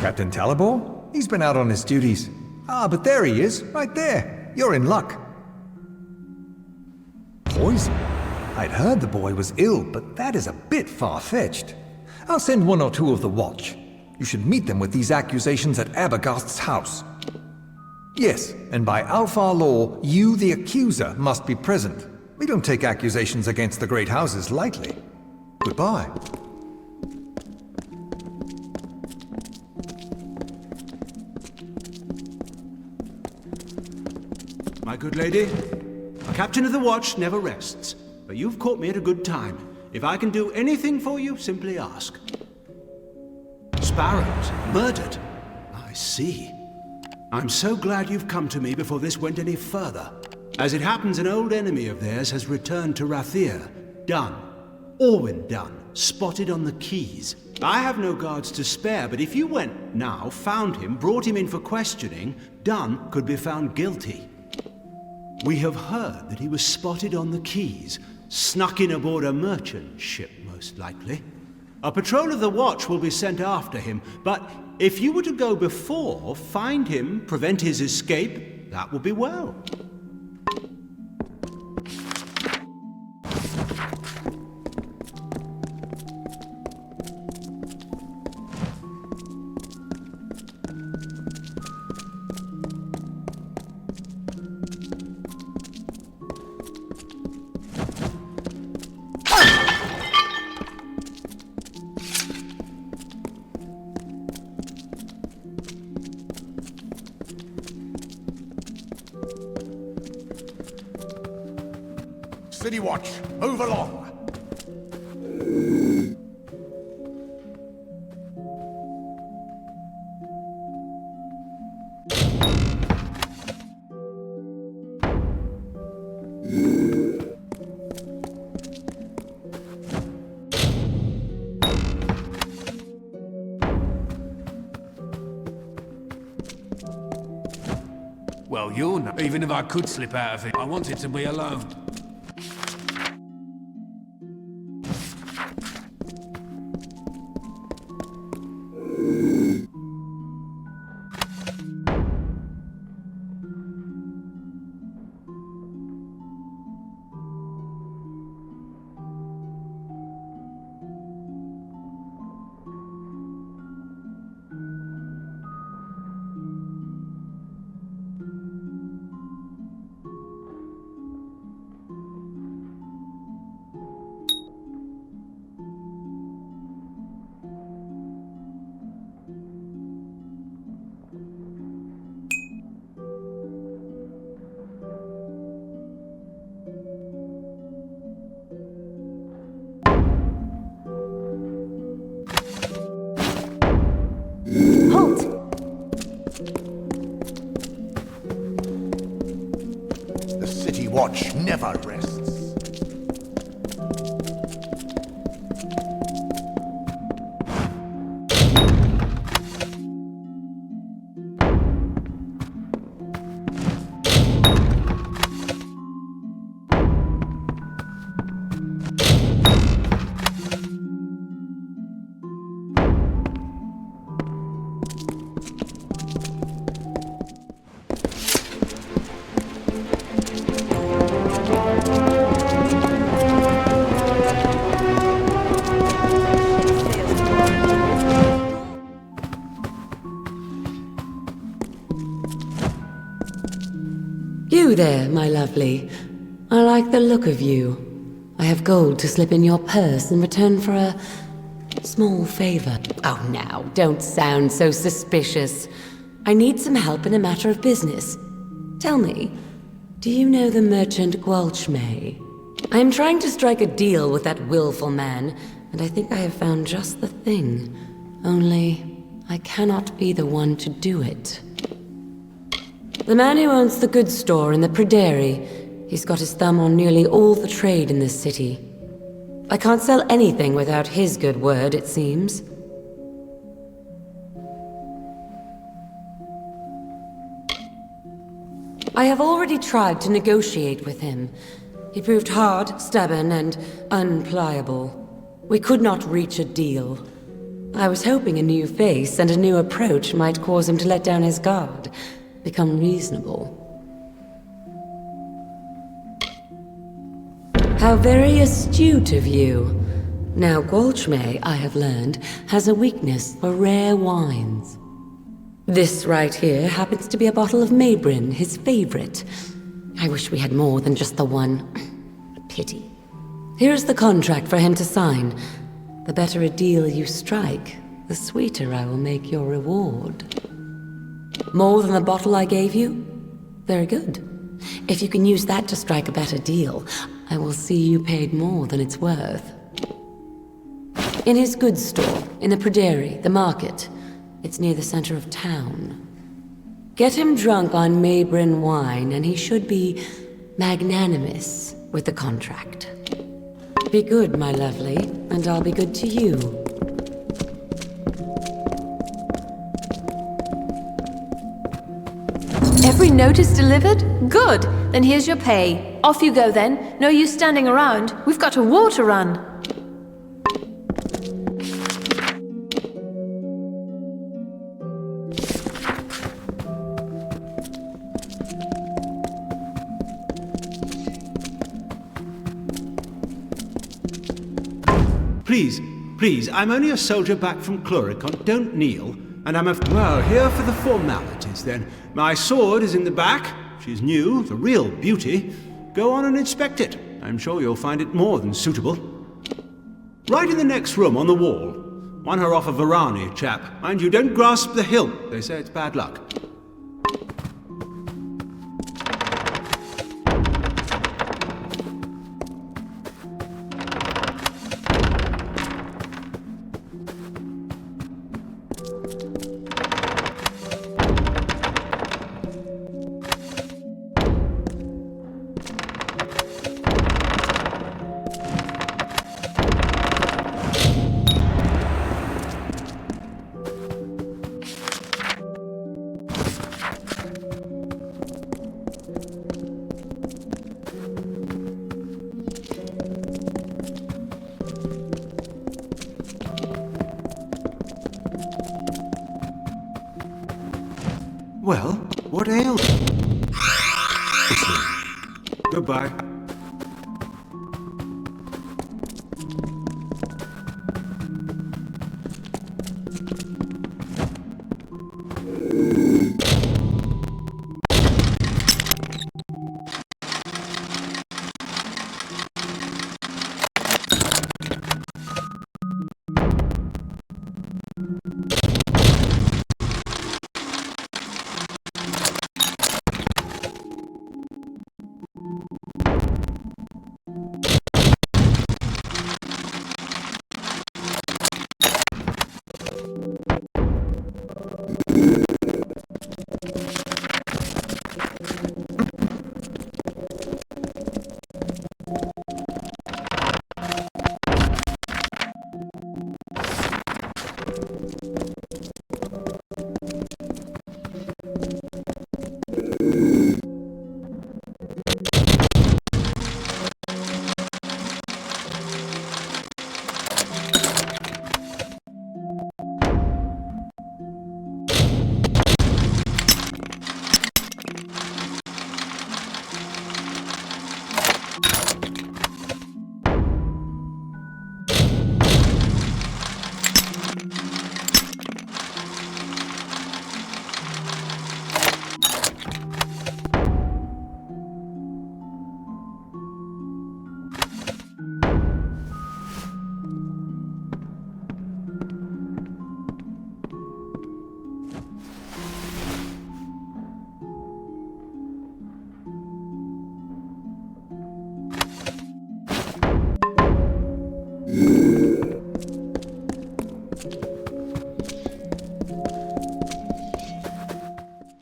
Captain Talibor? He's been out on his duties. Ah, but there he is, right there. You're in luck. Poison? I'd heard the boy was ill, but that is a bit far-fetched. I'll send one or two of the watch. You should meet them with these accusations at Abergast's house. Yes, and by Alfar law, you, the accuser, must be present. We don't take accusations against the great houses lightly. Goodbye. My good lady, a captain of the watch never rests, but you've caught me at a good time. If I can do anything for you, simply ask. Sparrows murdered? I see. I'm so glad you've come to me before this went any further. As it happens, an old enemy of theirs has returned to Rathir. Done. Orwin Dunn, spotted on the quays. I have no guards to spare, but if you went now, found him, brought him in for questioning, Dunn could be found guilty. We have heard that he was spotted on the quays, snuck in aboard a merchant ship, most likely. A patrol of the watch will be sent after him, but if you were to go before, find him, prevent his escape, that would be well. City Watch, move along! Well, you're not. Even if I could slip out of it, I wanted to be alone. Watch never rests. You there, my lovely. I like the look of you. I have gold to slip in your purse in return for a small favor. Oh, now, don't sound so suspicious. I need some help in a matter of business. Tell me, do you know the merchant Gwalchmay? I am trying to strike a deal with that willful man, and I think I have found just the thing. Only, I cannot be the one to do it. The man who owns the goods store in the Prairie, he's got his thumb on nearly all the trade in this city. I can't sell anything without his good word, it seems. I have already tried to negotiate with him. He proved hard, stubborn, and unpliable. We could not reach a deal. I was hoping a new face and a new approach might cause him to let down his guard, become reasonable. How very astute of you. Now, Gwalchmey, I have learned, has a weakness for rare wines. This right here happens to be a bottle of Mabrin, his favorite. I wish we had more than just the one. Pity. Here's the contract for him to sign. The better a deal you strike, the sweeter I will make your reward. More than the bottle I gave you? Very good. If you can use that to strike a better deal, I will see you paid more than it's worth. In his goods store, in the Prairie, the market. It's near the center of town. Get him drunk on Mabrin wine, and he should be magnanimous with the contract. Be good, my lovely, and I'll be good to you. Every note is delivered? Good! Then here's your pay. Off you go then. No use standing around. We've got a war to run. Please, I'm only a soldier back from Cluricon. Don't kneel. And I'm well, here for the formalities then. My sword is in the back. She's new, the real beauty. Go on and inspect it. I'm sure you'll find it more than suitable. Right in the next room on the wall. Won her off a Varani chap. Mind you, don't grasp the hilt. They say it's bad luck. Well, what ails you? Goodbye.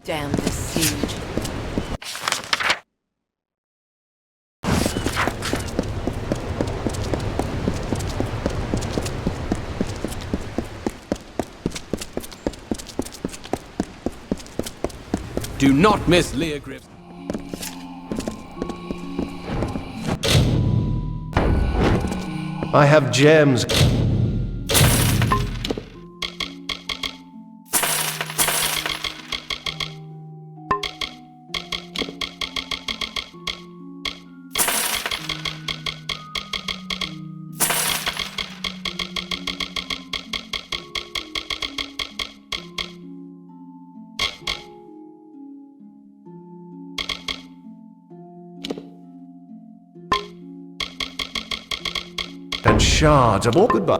Damn this siege. Do not miss Leogriff's. I have gems. shards of all goodbye.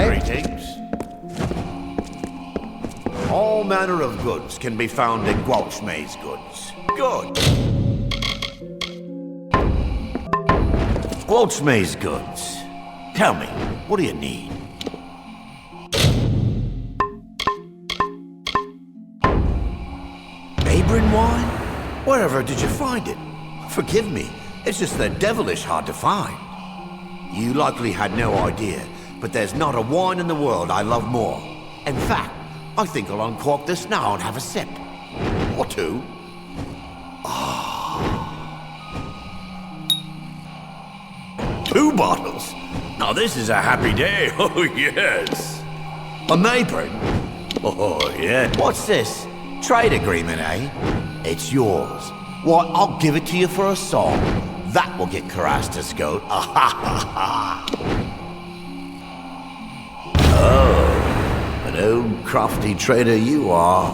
Greetings. All manner of goods can be found in Gwalchmay's goods. Good. Gwalchmay's goods. Tell me, what do you need? Neighboring wine? Wherever did you find it? Forgive me, it's just they're devilish hard to find. You likely had no idea, but there's not a wine in the world I love more. In fact, I think I'll uncork this now and have a sip. Or two. Two bottles? Now this is a happy day, oh yes. A neighboring? Oh yeah. What's this? Trade agreement, eh? It's yours. Why, I'll give it to you for a song. That will get Carastus goat. Oh, an old crafty trader you are.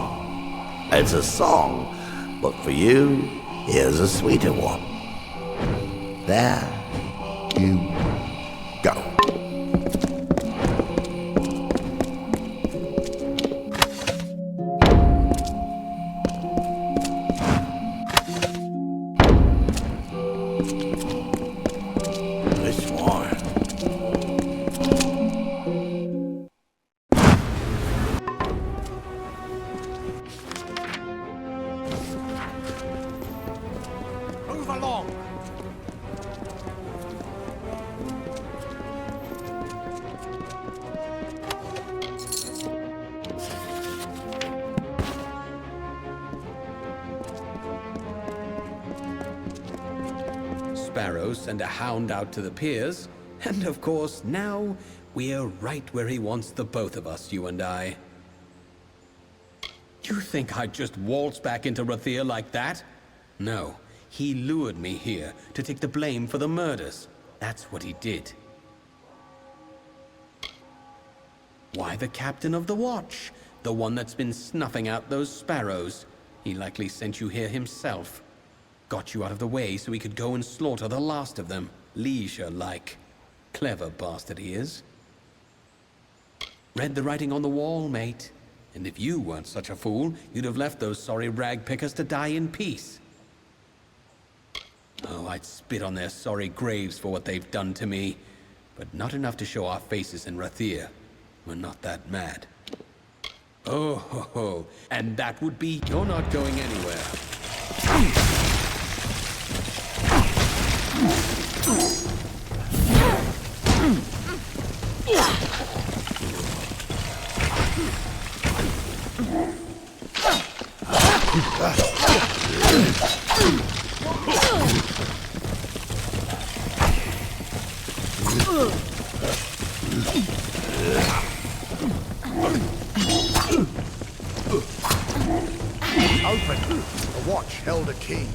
It's a song, but for you, here's a sweeter one. There you go. This wine. Move along. Sparrows send a hound out to the piers, and of course, now we're right where he wants the both of us, you and I. You think I'd just waltz back into Rathir like that? No, he lured me here to take the blame for the murders. That's what he did. Why the captain of the watch? The one that's been snuffing out those sparrows. He likely sent you here himself. Got you out of the way so he could go and slaughter the last of them, leisure-like. Clever bastard he is. Read the writing on the wall, mate. And if you weren't such a fool, you'd have left those sorry rag pickers to die in peace. Oh, I'd spit on their sorry graves for what they've done to me. But not enough to show our faces in Rathir. We're not that mad. Oh, ho, ho. And that would be, you're not going anywhere. Open. The watch held a key.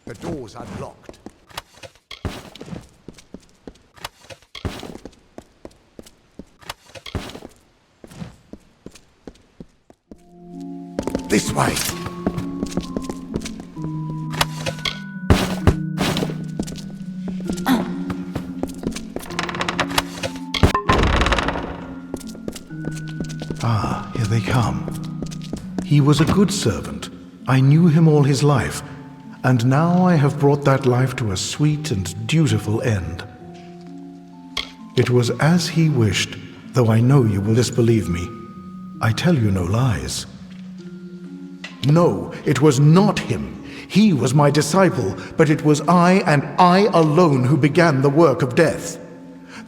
The door's unlocked. This way. Ah, here they come. He was a good servant. I knew him all his life, and now I have brought that life to a sweet and dutiful end. It was as he wished, though I know you will disbelieve me. I tell you no lies. No, it was not him. He was my disciple, but it was I and I alone who began the work of death.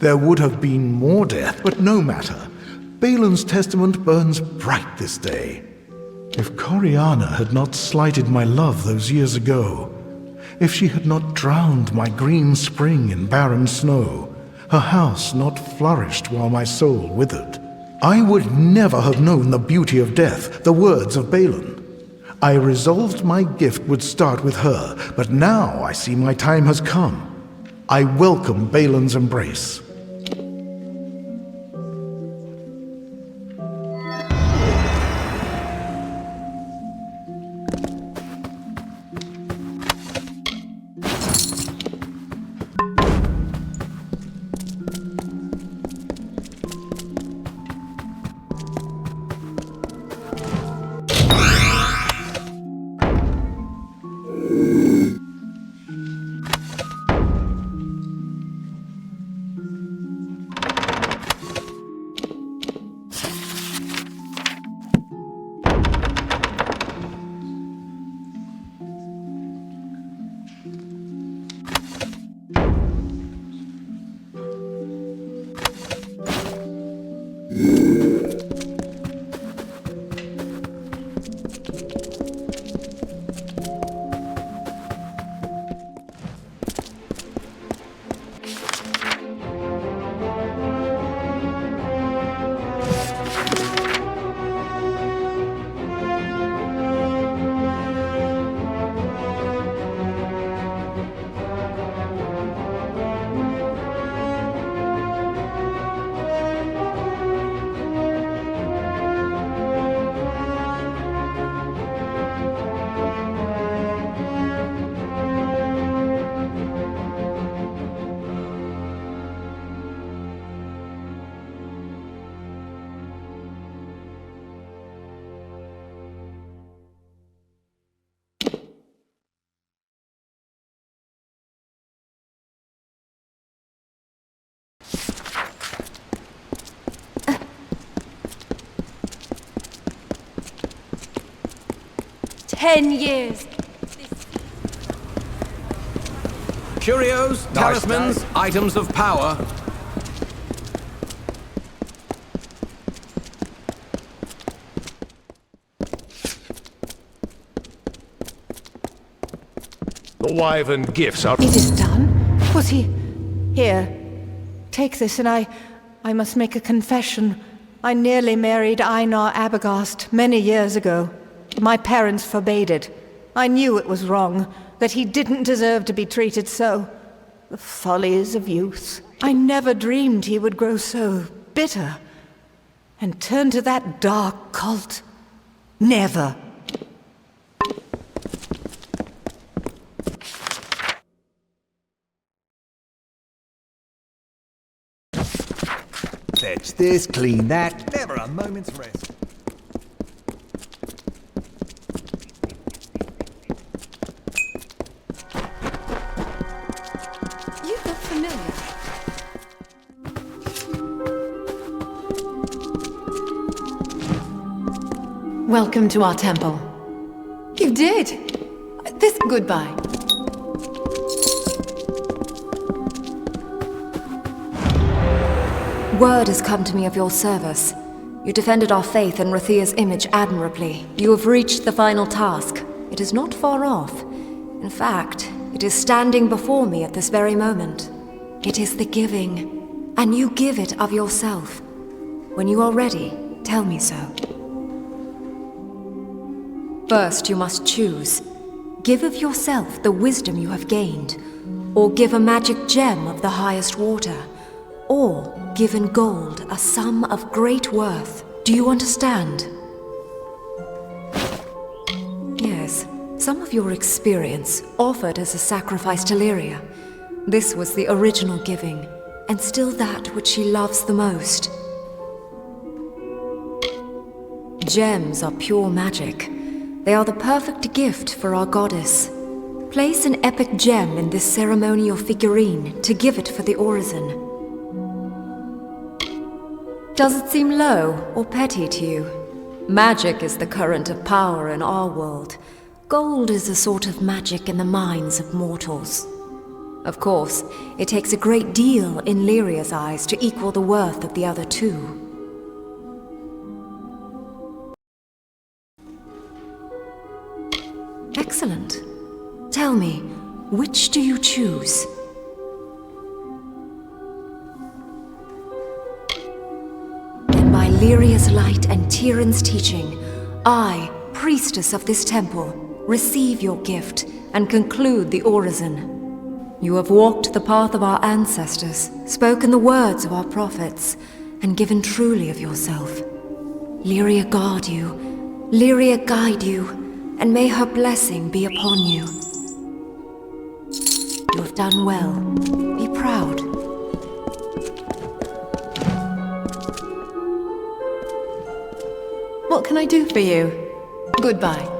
There would have been more death, but no matter. Balin's testament burns bright this day. If Coriana had not slighted my love those years ago, if she had not drowned my green spring in barren snow, her house not flourished while my soul withered, I would never have known the beauty of death, the words of Balin. I resolved my gift would start with her, but now I see my time has come. I welcome Balin's embrace. 10 years. Curios, talismans, items of power. The wyvern gifts are... It is done? Was he... Here, take this, and I must make a confession. I nearly married Einar Abagast many years ago. My parents forbade it. I knew it was wrong, that he didn't deserve to be treated so. The follies of youth. I never dreamed he would grow so bitter and turn to that dark cult. Never. Fetch this, clean that, never a moment's rest. You look familiar. Welcome to our temple. You did? Goodbye. Word has come to me of your service. You defended our faith and Rathir's image admirably. You have reached the final task. It is not far off. In fact, it is standing before me at this very moment. It is the giving, and you give it of yourself. When you are ready, tell me so. First, you must choose. Give of yourself the wisdom you have gained, or give a magic gem of the highest water, or give in gold a sum of great worth. Do you understand? Yes, some of your experience offered as a sacrifice to Lyria. This was the original giving, and still that which she loves the most. Gems are pure magic. They are the perfect gift for our goddess. Place an epic gem in this ceremonial figurine to give it for the orison. Does it seem low or petty to you? Magic is the current of power in our world. Gold is a sort of magic in the minds of mortals. Of course, it takes a great deal in Lyria's eyes to equal the worth of the other two. Excellent. Tell me, which do you choose? Then by Lyria's light and Tyrion's teaching, I, priestess of this temple, receive your gift and conclude the orison. You have walked the path of our ancestors, spoken the words of our prophets, and given truly of yourself. Lyria guard you, Lyria guide you, and may her blessing be upon you. You have done well. Be proud. What can I do for you? Goodbye.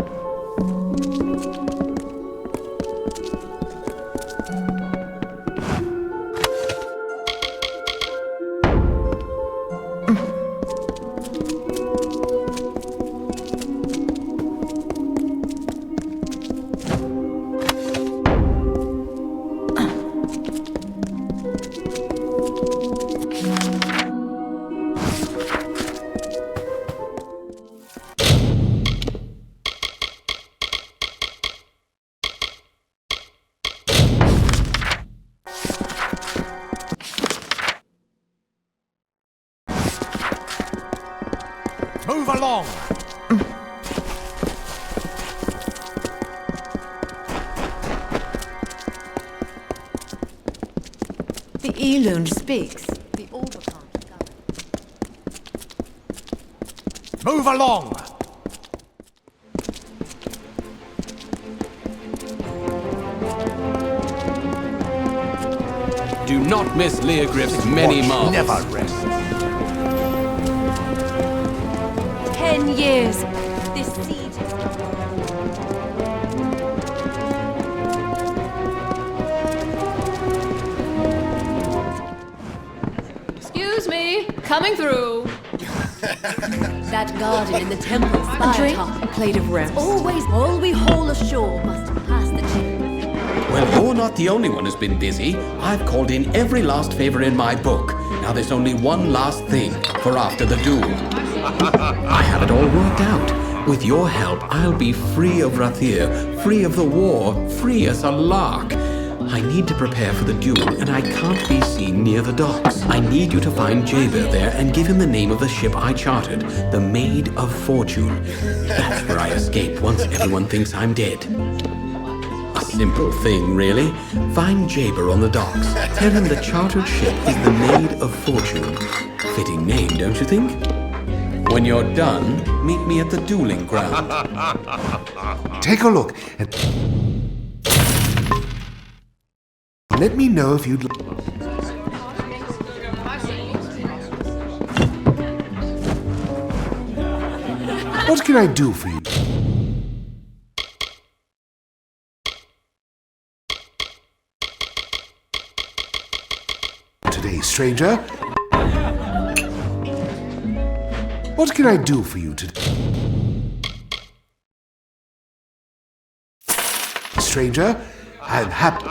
Move along! The Elun speaks. The Order can't govern. Move along! Do not miss Leogryph's many marvels. Never rests. 10 years. This siege is... Excuse me. Coming through. That garden in the temple spire drink? top. A plate of rose. Always, all we haul ashore must pass the chip. Well, you're not the only one who's been busy. I've called in every last favor in my book. Now there's only one last thing for after the duel. I have it all worked out. With your help, I'll be free of Rathir, free of the war, free as a lark. I need to prepare for the duel, and I can't be seen near the docks. I need you to find Jaber there and give him the name of the ship I chartered, the Maid of Fortune. That's where I escape once everyone thinks I'm dead. A simple thing, really. Find Jaber on the docks. Tell him the chartered ship is the Maid of Fortune. Fitting name, don't you think? When you're done, meet me at the dueling ground. Take a look and let me know if you'd like. What can I do for you? Today, stranger. What can I do for you today? Stranger, I'm happy.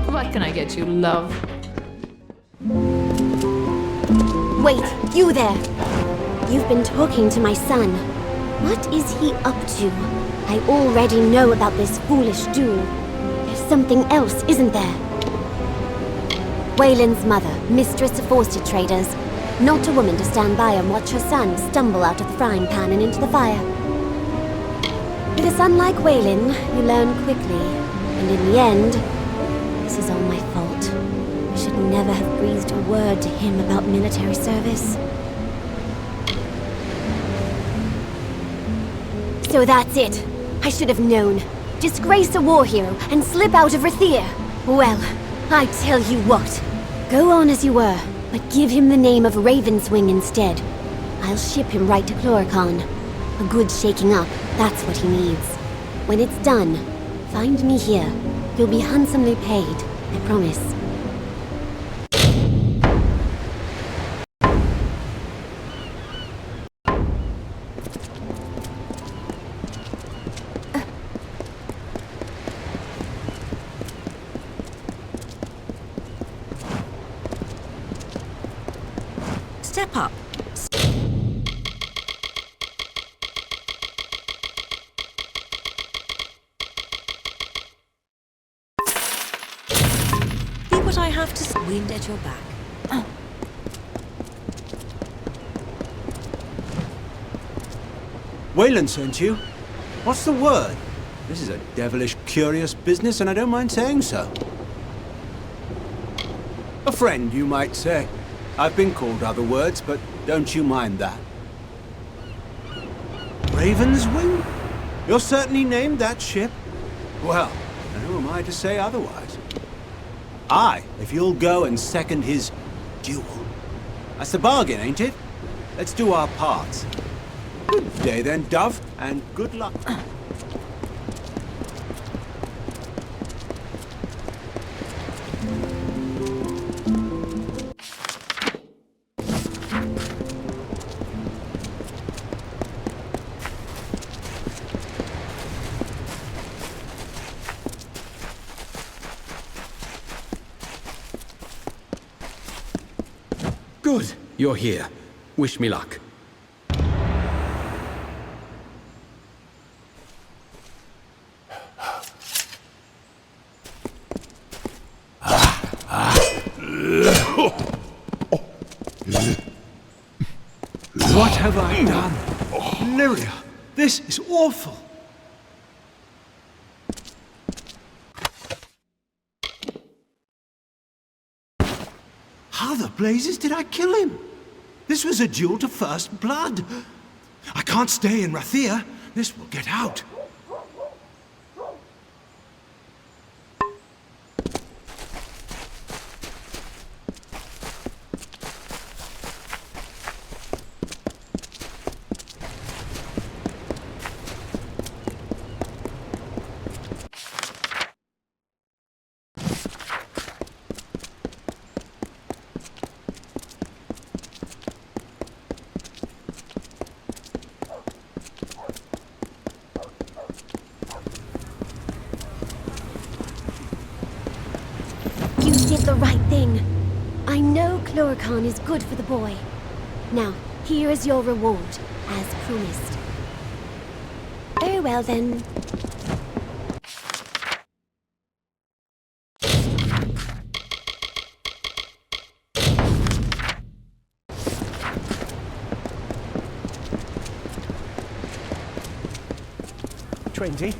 What can I get you, love? Wait, you there! You've been talking to my son. What is he up to? I already know about this foolish duel. There's something else, isn't there? Wayland's mother, mistress of worsted traders. Not a woman to stand by and watch her son stumble out of the frying pan and into the fire. With a son like Wayland, you learn quickly. And in the end, this is all my fault. I should never have breathed a word to him about military service. So that's it. I should have known. Disgrace a war hero and slip out of Rathir. Well, I tell you what. Go on as you were, but give him the name of Ravenswing instead. I'll ship him right to Chloricon. A good shaking up, that's what he needs. When it's done, find me here. You'll be handsomely paid, I promise. Step up. See what I have to say. Wind at your back. Wayland sent you? What's the word? This is a devilish curious business, and I don't mind saying so. A friend, you might say. I've been called other words, but don't you mind that. Ravenswing? You're certainly named that ship? Well, and who am I to say otherwise? Aye, if you'll go and second his duel. That's the bargain, ain't it? Let's do our parts. Good day then, Dove, and good luck. Good, you're here. Wish me luck. What have I done? Lyria, this is awful. blazes did I kill him? This was a duel to first blood. I can't stay in Rathir. This will get out. You did the right thing. I know Chlorocan is good for the boy. Now, here is your reward, as promised. Very well then. Twenty.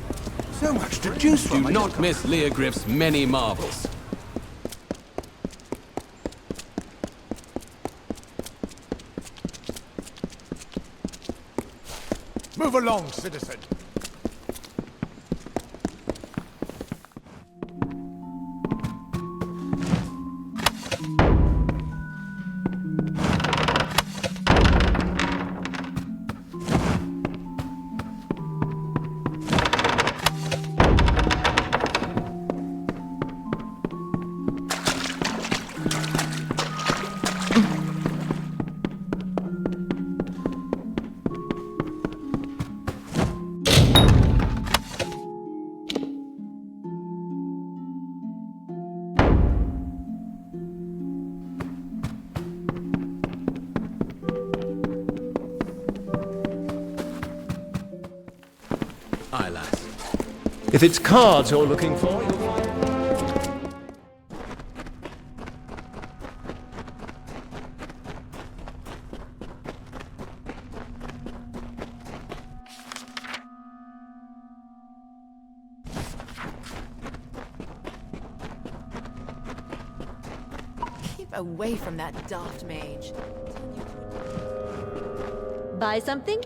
So much to choose from. Do not miss Leogriff's many marvels. Move along, citizen. If it's cards you're looking for, you'll find... Keep away from that daft mage. Buy something?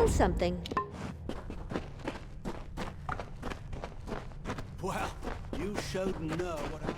Something. Well, you showed no what I...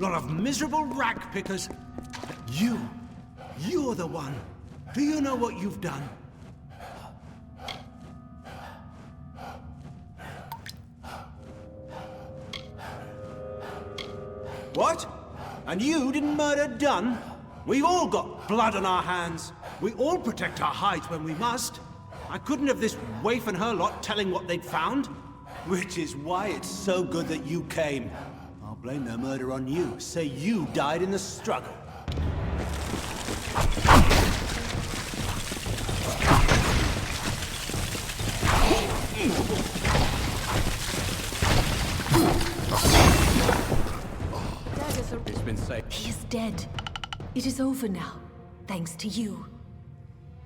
Lot of miserable rack pickers. You're the one. Do you know what you've done? What? And you didn't murder Dunn? We've all got blood on our hands. We all protect our hides when we must. I couldn't have this waif and her lot telling what they'd found. Which is why it's so good that you came. I'll blame their murder on you. Say you died in the struggle. It's been safe. He is dead. It is over now, thanks to you.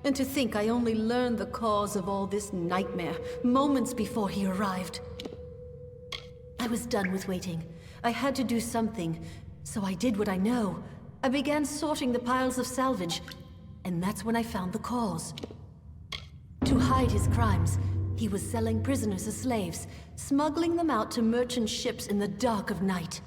And to think I only learned the cause of all this nightmare moments before he arrived. I was done with waiting. I had to do something, so I did what I know. I began sorting the piles of salvage, and that's when I found the cause. To hide his crimes, he was selling prisoners as slaves, smuggling them out to merchant ships in the dark of night.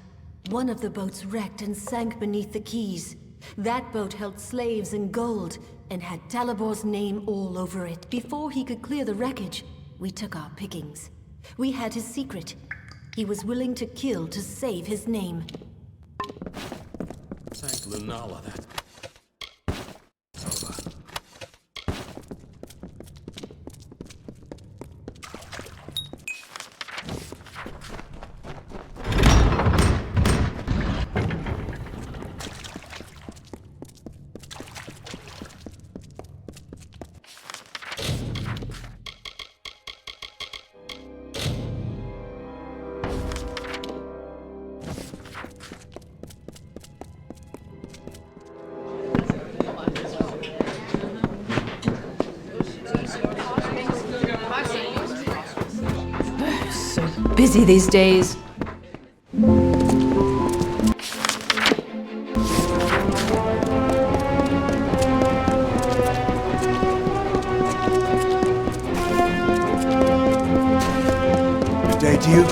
One of the boats wrecked and sank beneath the quays. That boat held slaves and gold, and had Talibor's name all over it. Before he could clear the wreckage, we took our pickings. We had his secret. He was willing to kill to save his name. Thank Lunala, that... Busy these days. Good day to you.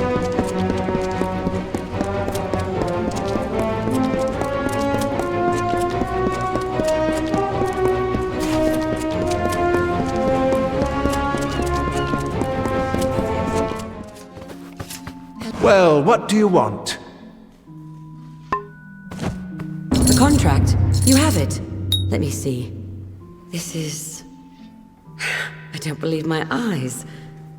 Well, what do you want? The contract. You have it. Let me see. This is... I don't believe my eyes.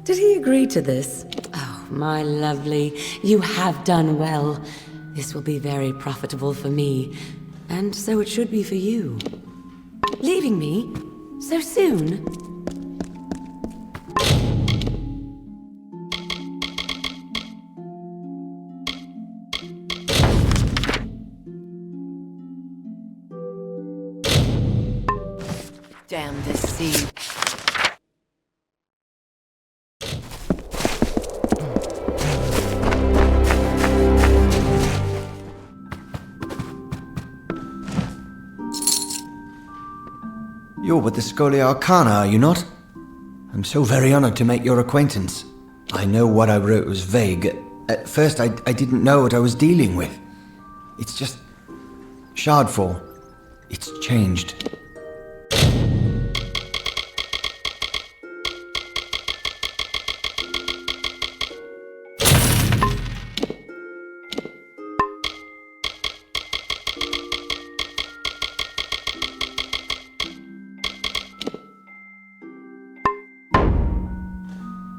Did he agree to this? Oh, my lovely. You have done well. This will be very profitable for me. And so it should be for you. Leaving me? So soon? Damn this sea. You're with the Scholia Arcana, are you not? I'm so very honored to make your acquaintance. I know what I wrote was vague. At first, I didn't know what I was dealing with. It's just... Shardfall. It's changed.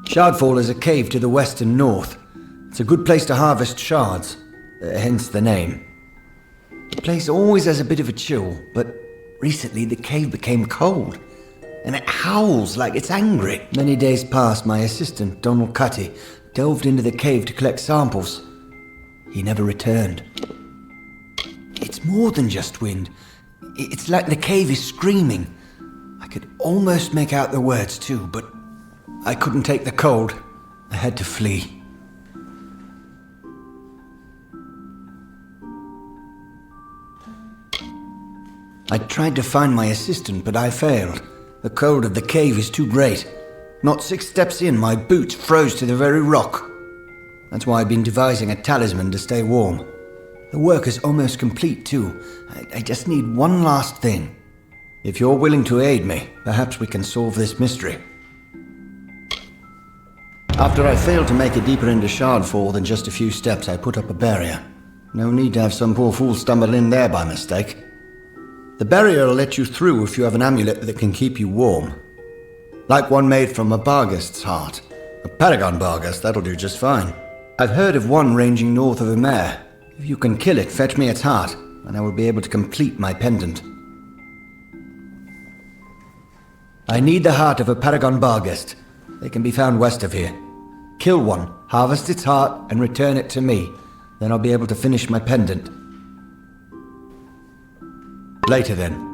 Shardfall is a cave to the west and north. It's a good place to harvest shards, hence the name. The place always has a bit of a chill, but recently the cave became cold, and it howls like it's angry. Many days past, my assistant, Donald Cutty, delved into the cave to collect samples. He never returned. It's more than just wind. It's like the cave is screaming. I could almost make out the words too, but I couldn't take the cold. I had to flee. I tried to find my assistant, but I failed. The cold of the cave is too great. Not 6 steps in, my boots froze to the very rock. That's why I've been devising a talisman to stay warm. The work is almost complete, too. I just need one last thing. If you're willing to aid me, perhaps we can solve this mystery. After I failed to make it deeper into Shardfall than just a few steps, I put up a barrier. No need to have some poor fool stumble in there by mistake. The barrier will let you through if you have an amulet that can keep you warm. Like one made from a Barghest's heart. A Paragon Barghest, that'll do just fine. I've heard of one ranging north of Umair. If you can kill it, fetch me its heart, and I will be able to complete my pendant. I need the heart of a Paragon Barghest. They can be found west of here. Kill one, harvest its heart, and return it to me. Then I'll be able to finish my pendant. Later then.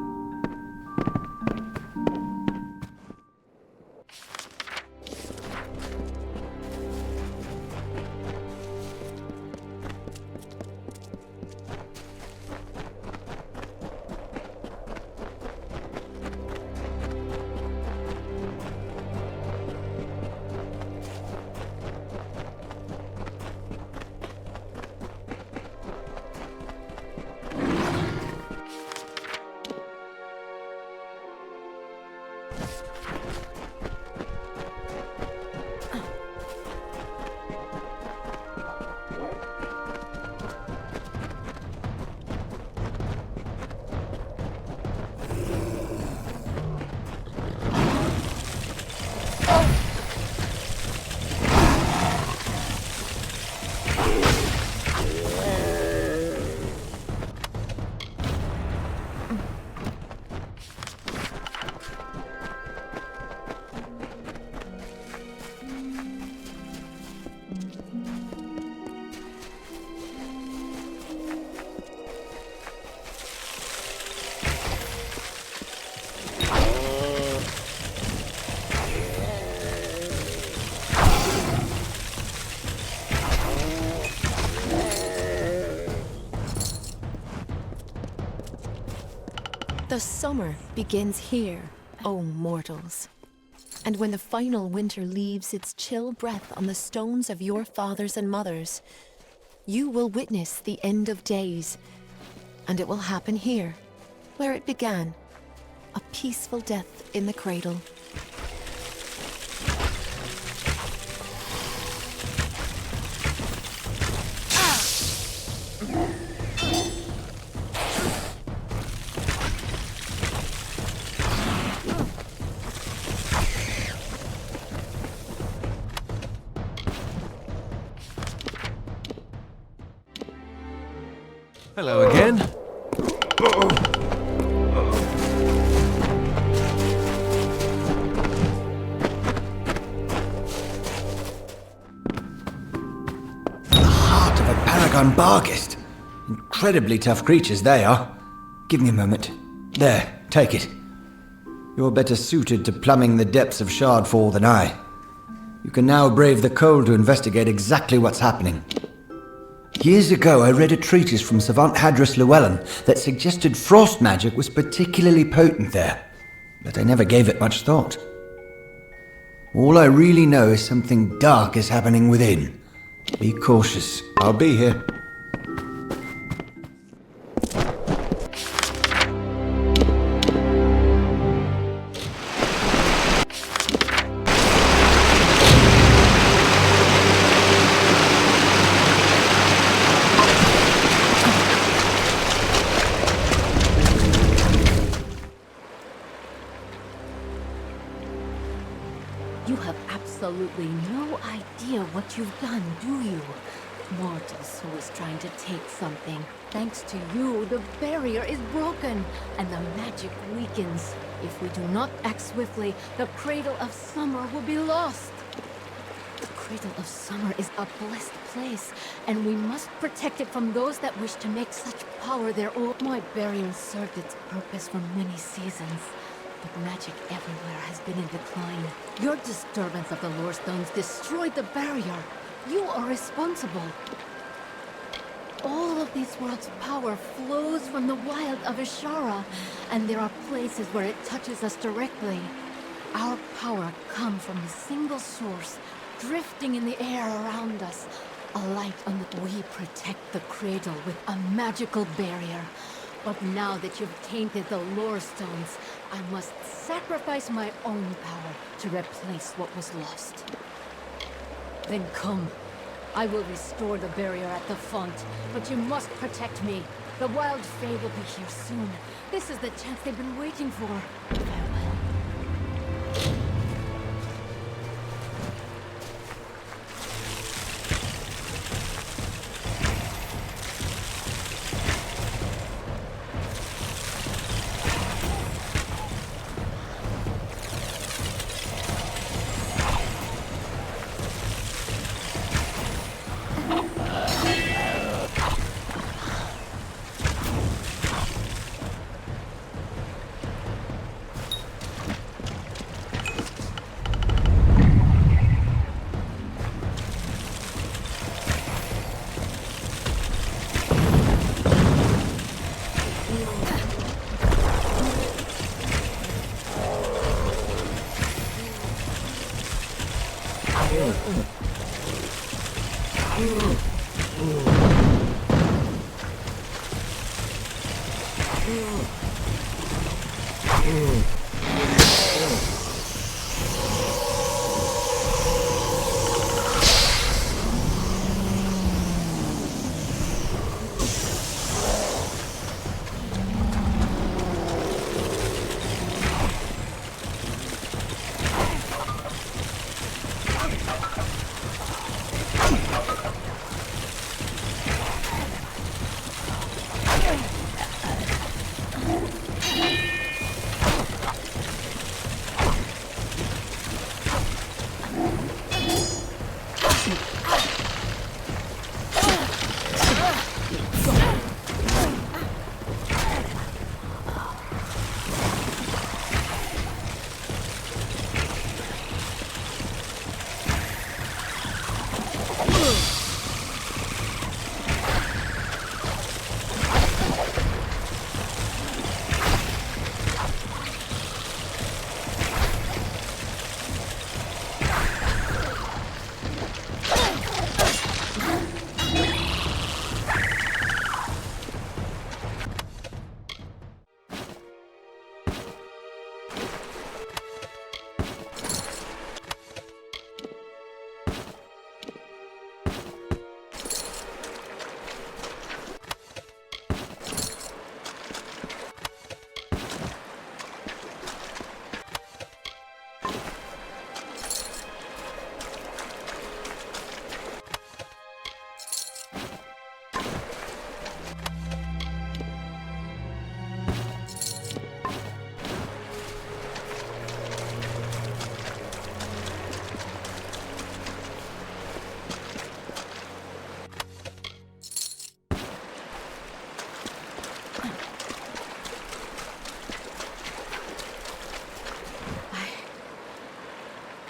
The summer begins here, O mortals. And when the final winter leaves its chill breath on the stones of your fathers and mothers, you will witness the end of days. And it will happen here, where it began, a peaceful death in the cradle. Hello again. The heart of a Paragon Barghest. Incredibly tough creatures they are. Give me a moment. There, take it. You're better suited to plumbing the depths of Shardfall than I. You can now brave the cold to investigate exactly what's happening. Years ago, I read a treatise from Savant Hadris Llewellyn that suggested frost magic was particularly potent there, but I never gave it much thought. All I really know is something dark is happening within. Be cautious. I'll be here. You have absolutely no idea what you've done, do you? Mortals who is trying to take something. Thanks to you, the barrier is broken, and the magic weakens. If we do not act swiftly, the Cradle of Summer will be lost. The Cradle of Summer is a blessed place, and we must protect it from those that wish to make such power their own. My barrier served its purpose for many seasons. But magic everywhere has been in decline. Your disturbance of the lore stones destroyed the barrier. You are responsible. All of these worlds' power flows from the wild of Ishara, and there are places where it touches us directly. Our power comes from a single source, drifting in the air around us. A light on the... We protect the cradle with a magical barrier. But now that you've tainted the lore stones, I must sacrifice my own power to replace what was lost. Then come. I will restore the barrier at the font, but you must protect me. The Wild Fae will be here soon. This is the chance they've been waiting for. Farewell.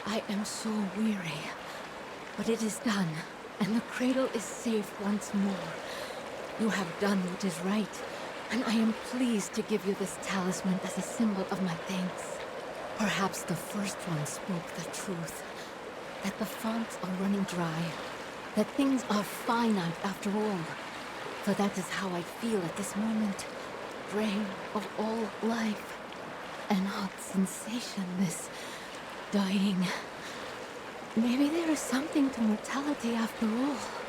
I am so weary, but it is done, and the cradle is safe once more. You have done what is right, and I am pleased to give you this talisman as a symbol of my thanks. Perhaps the first one spoke the truth, that the fonts are running dry, that things are finite after all. For that is how I feel at this moment, drain of all life, an odd sensation, this dying. Maybe there is something to mortality after all.